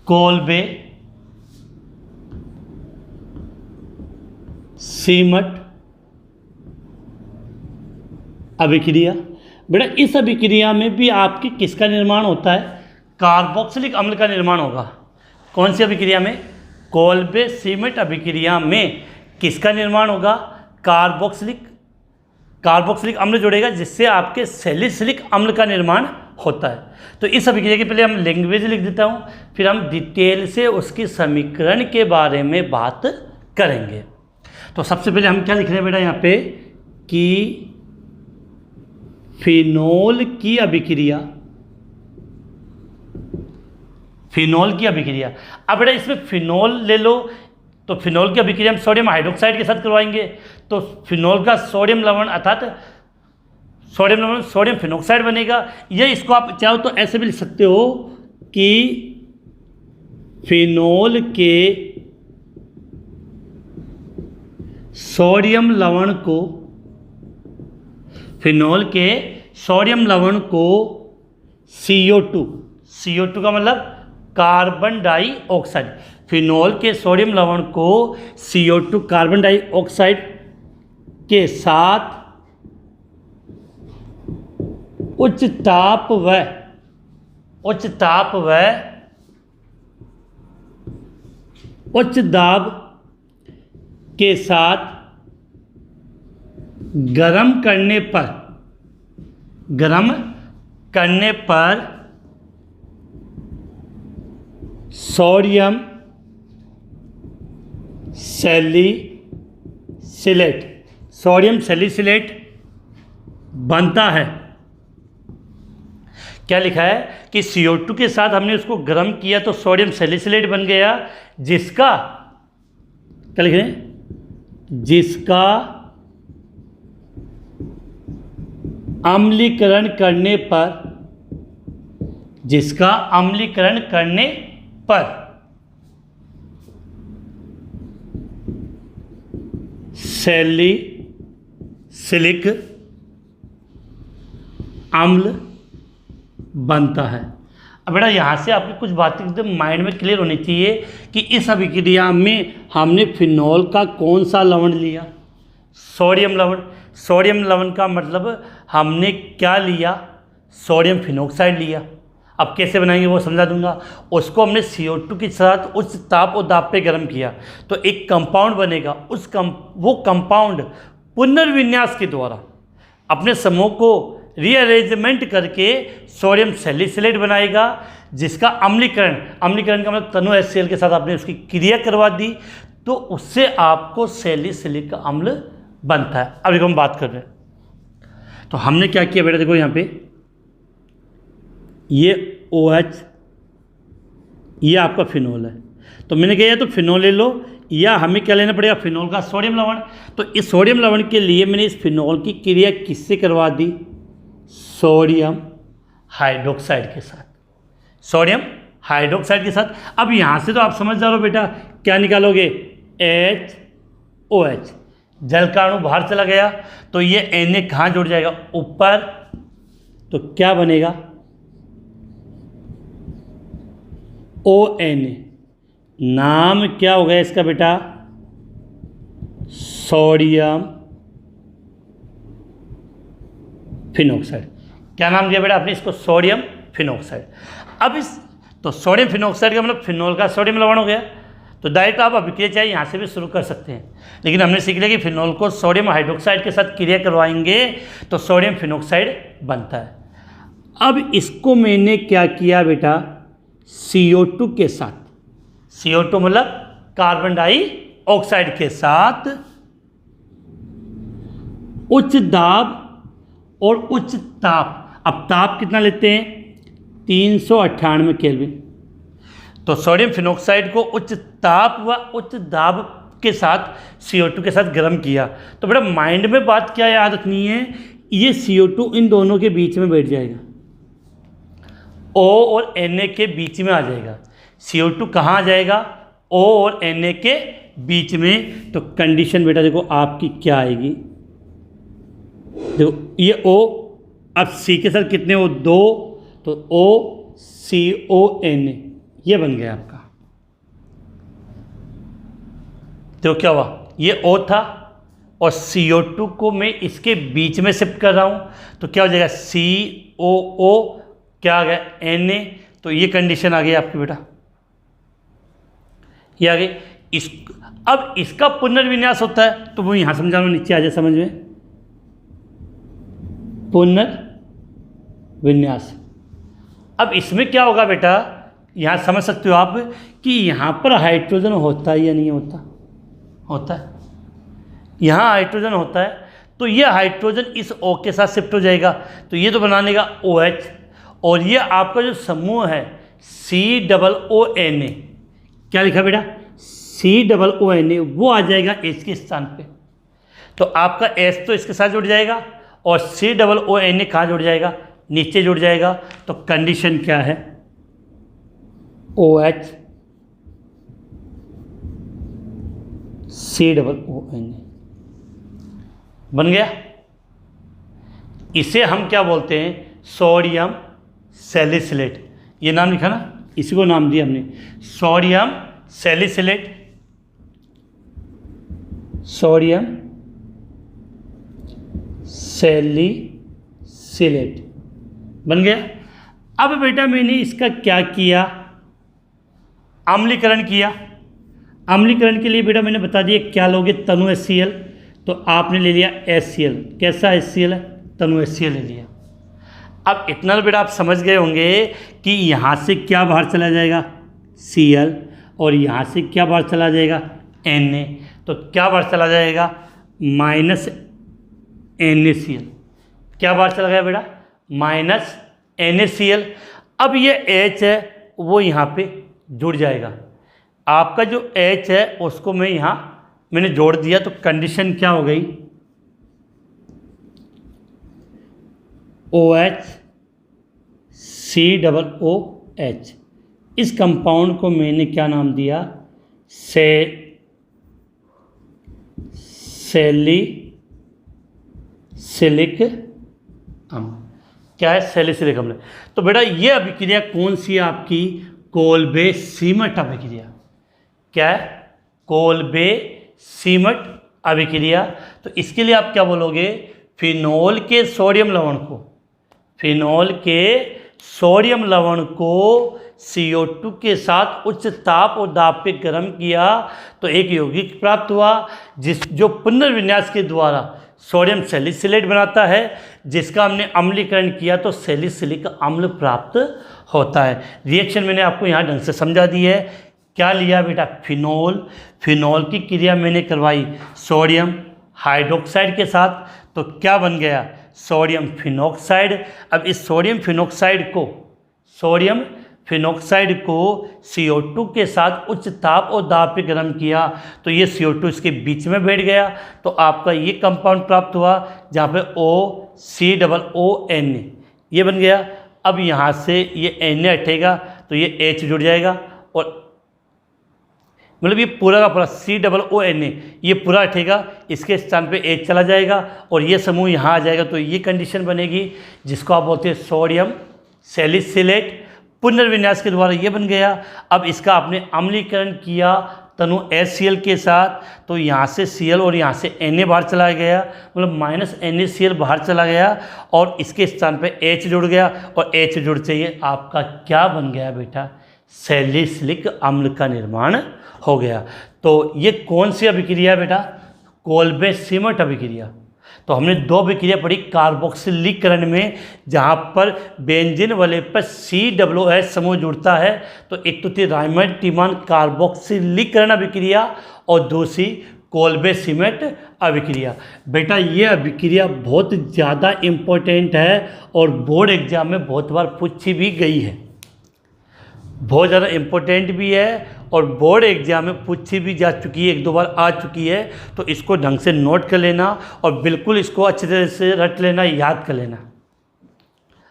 Kolbe सीमट अभिक्रिया। बेटा इस अभिक्रिया में भी आपकी किसका निर्माण होता है? कार्बोक्सिलिक अम्ल का निर्माण होगा। कौन सी अभिक्रिया में? कोल्बे सीमेंट अभिक्रिया में किसका निर्माण होगा? कार्बोक्सिलिक अम्ल जुड़ेगा, जिससे आपके सैलिसिलिक अम्ल का निर्माण होता है। तो इस अभिक्रिया के पहले हम लैंग्वेज लिख देता हूँ, फिर हम डिटेल से उसकी समीकरण के बारे में बात करेंगे। तो सबसे पहले हम क्या लिख रहे हैं बेटा यहाँ पे कि फिनोल की अभिक्रिया, अब बेटा इसमें फिनोल ले लो, तो फिनोल की अभिक्रिया हम सोडियम हाइड्रोक्साइड के साथ करवाएंगे, तो फिनोल का सोडियम लवण अर्थात सोडियम फिनोक्साइड बनेगा। या इसको आप चाहो तो ऐसे भी लिख सकते हो कि फिनोल के सोडियम लवण को CO2 का मतलब कार्बन डाइऑक्साइड, फिनोल के सोडियम लवण को CO2 कार्बन डाइऑक्साइड के साथ उच्च ताप उच्च दाब के साथ गर्म करने पर सोडियम सैलिसिलेट बनता है। क्या लिखा है कि CO2 के साथ हमने उसको गर्म किया तो सोडियम सैलिसिलेट बन गया, जिसका क्या लिख रहे हैं? जिसका अम्लीकरण करने पर सैलिसिलिक अम्ल बनता है। अब बेटा यहाँ से आपकी कुछ बातें एकदम माइंड में क्लियर होनी चाहिए कि इस अभिक्रिया में हमने फिनोल का कौन सा लवण लिया? सोडियम लवण का मतलब हमने क्या लिया? सोडियम फिनोक्साइड लिया। अब कैसे बनाएंगे वो समझा दूंगा। उसको हमने CO2 के साथ उच्च ताप और दाब पे गर्म किया तो एक कंपाउंड बनेगा। वो कंपाउंड पुनर्विन्यास के द्वारा अपने समूह को रीअरेंजमेंट करके सोडियम सैलिसिलेट बनाएगा, जिसका अम्लीकरण का मतलब तनु HCl के साथ आपने उसकी क्रिया करवा दी तो उससे आपको सैलिसिलिक अम्ल बनता है। अब देखो हम बात कर रहे हैं, तो हमने क्या किया बेटा, देखो यहाँ पे ये OH, ये आपका फिनोल है, तो मैंने कहा तो फिनोल ले लो, या हमें क्या लेना पड़ेगा? फिनोल का सोडियम लवण। तो इस सोडियम लवण के लिए मैंने इस फिनोल की क्रिया किससे करवा दी? सोडियम हाइड्रोक्साइड के साथ। अब यहाँ से तो आप समझ जा रहे हो बेटा, क्या निकालोगे? HOH, जल का अणु बाहर चला गया तो ये Na कहाँ जुड़ जाएगा? ऊपर। तो क्या बनेगा? ONA। नाम क्या हो गया इसका बेटा? Sodium phenoxide. क्या नाम दिया बेटा आपने इसको? Sodium phenoxide. अब तो सोडियम फिनोक्साइड का मतलब फिनोल का सोडियम लवण हो गया। तो डायरेक्ट आप अभिक्रिया चाहे यहाँ से भी शुरू कर सकते हैं, लेकिन हमने सीख लिया कि फिनोल को सोडियम हाइड्रोक्साइड के साथ क्रिया करवाएंगे तो सोडियम फिनोक्साइड बनता है। अब इसको मैंने क्या किया बेटा? CO2 के साथ, CO2 मतलब कार्बन डाइऑक्साइड के साथ उच्च दाब और उच्च ताप। अब ताप कितना लेते हैं? 398 केल्विन। तो सोडियम फिनोक्साइड को उच्च ताप व उच्च दाब के साथ CO2 के साथ गर्म किया। तो बेटा माइंड में बात क्या याद रखनी है, ये CO2 इन दोनों के बीच में बैठ जाएगा, O और Na के बीच में आ जाएगा। CO2 कहाँ आ जाएगा? O और Na के बीच में। तो कंडीशन बेटा देखो आपकी क्या आएगी, देखो ये O, अब C के साथ कितने हो? 2, तो OCONA ये बन गया आपका। तो क्या हुआ, ये O था और CO2 को मैं इसके बीच में शिफ्ट कर रहा हूँ, तो क्या हो जाएगा COO, क्या आ गया Na। तो ये कंडीशन आ गई आपकी बेटा, ये आ गई। अब इसका पुनर्विन्यास होता है, तो वो यहाँ समझा लो, नीचे आ जाए समझ में। पुनर्विन्यास, अब इसमें क्या होगा बेटा, यहाँ समझ सकते हो आप कि यहाँ पर हाइड्रोजन होता है या नहीं होता, होता है। यहाँ हाइड्रोजन होता है, तो ये हाइड्रोजन इस O के साथ शिफ्ट हो जाएगा, तो ये तो बना लेगा OH, और ये आपका जो समूह है COONA, क्या लिखा बेटा, COONA, वो आ जाएगा H के स्थान पे। तो आपका H तो इसके साथ जुड़ जाएगा और COONA कहाँ जुड़ जाएगा, नीचे जुड़ जाएगा। तो कंडीशन क्या है, OH COONA बन गया। इसे हम क्या बोलते हैं, सोडियम सैलिसिलेट, ये नाम लिखा ना, इसी को नाम दिया हमने सोडियम सैलिसिलेट, सोडियम सैलिसिलेट बन गया। अब बेटा मैंने इसका क्या किया, अम्लीकरण किया। अम्लीकरण के लिए बेटा मैंने बता दिया क्या लोगे, तनु HCl, तो आपने ले लिया HCl, कैसा HCl है, तनु HCl ले लिया। अब इतना बेटा आप समझ गए होंगे कि यहाँ से क्या बाहर चला जाएगा, Cl, और यहाँ से क्या बाहर चला जाएगा, Na, तो क्या बाहर चला जाएगा, -NaCl, क्या बाहर चला गया बेटा, -NaCl। अब ये H है वो यहाँ पे जुड़ जाएगा, आपका जो H है उसको मैं यहाँ मैंने जोड़ दिया, तो कंडीशन क्या हो गई, OH COOH। इस कंपाउंड को मैंने क्या नाम दिया, सैलिसिलिक अम्ल। क्या है, सैलिसिलिक अम्ल। तो बेटा ये अभिक्रिया कौन सी है आपकी, कोल्बे सीमट अभिक्रिया। क्या है, कोल्बे सीमट अभिक्रिया। तो इसके लिए आप क्या बोलोगे, फिनोल के सोडियम लवण को, फिनोल के सोडियम लवण को CO2 के साथ उच्च ताप और दाब पे गर्म किया, तो एक यौगिक प्राप्त हुआ जो पुनर्विन्यास के द्वारा सोडियम सैलिसिलेट बनाता है, जिसका हमने अम्लीकरण किया तो सैलिसिलिक अम्ल प्राप्त होता है। रिएक्शन मैंने आपको यहाँ ढंग से समझा दी है। क्या लिया बेटा, फिनोल, फिनोल की क्रिया मैंने करवाई सोडियम हाइड्रोक्साइड के साथ, तो क्या बन गया, सोडियम फिनोक्साइड। अब इस सोडियम फिनोक्साइड को CO2 के साथ उच्च ताप और दाब पे गर्म किया, तो ये CO2 इसके बीच में बैठ गया, तो आपका ये कंपाउंड प्राप्त हुआ जहाँ पे OCOONA ये बन गया। अब यहाँ से ये Na हटेगा तो ये H जुड़ जाएगा, और मतलब ये पूरा का पूरा COONA ये पूरा हटेगा, इसके स्थान पे H चला जाएगा और ये समूह यहाँ आ जाएगा, तो ये कंडीशन बनेगी जिसको आप बोलते हैं सोडियम सैलिसिलेट। पुनर्विन्यास के द्वारा ये बन गया। अब इसका आपने अम्लीकरण किया तनु HCl के साथ, तो यहाँ से Cl और यहाँ से Na बाहर चला गया, मतलब -NaCl बाहर चला गया और इसके स्थान पे H जुड़ गया, और H जुड़ चाहिए आपका क्या बन गया बेटा, सैलिसिलिक अम्ल का निर्माण हो गया। तो ये कौन सी अभिक्रिया है बेटा, कोल्बे सीमट अभिक्रिया। तो हमने दो अभिक्रिया पढ़ी कार्बोक्सिलीकरण में, जहाँ पर बेंजीन वाले पर COOH समूह जुड़ता है, तो एक तो थी रायमंड टीमान कार्बोक्सिलीकरण अभिक्रिया और दूसरी कोल्बे सीमेट अभिक्रिया। बेटा ये अभिक्रिया बहुत ज़्यादा इम्पोर्टेंट है और बोर्ड एग्जाम में बहुत बार पूछी भी गई है, बहुत ज़्यादा इम्पोर्टेंट भी है और बोर्ड एग्जाम में पूछी भी जा चुकी है, एक दो बार आ चुकी है। तो इसको ढंग से नोट कर लेना और बिल्कुल इसको अच्छे तरह से रट लेना, याद कर लेना।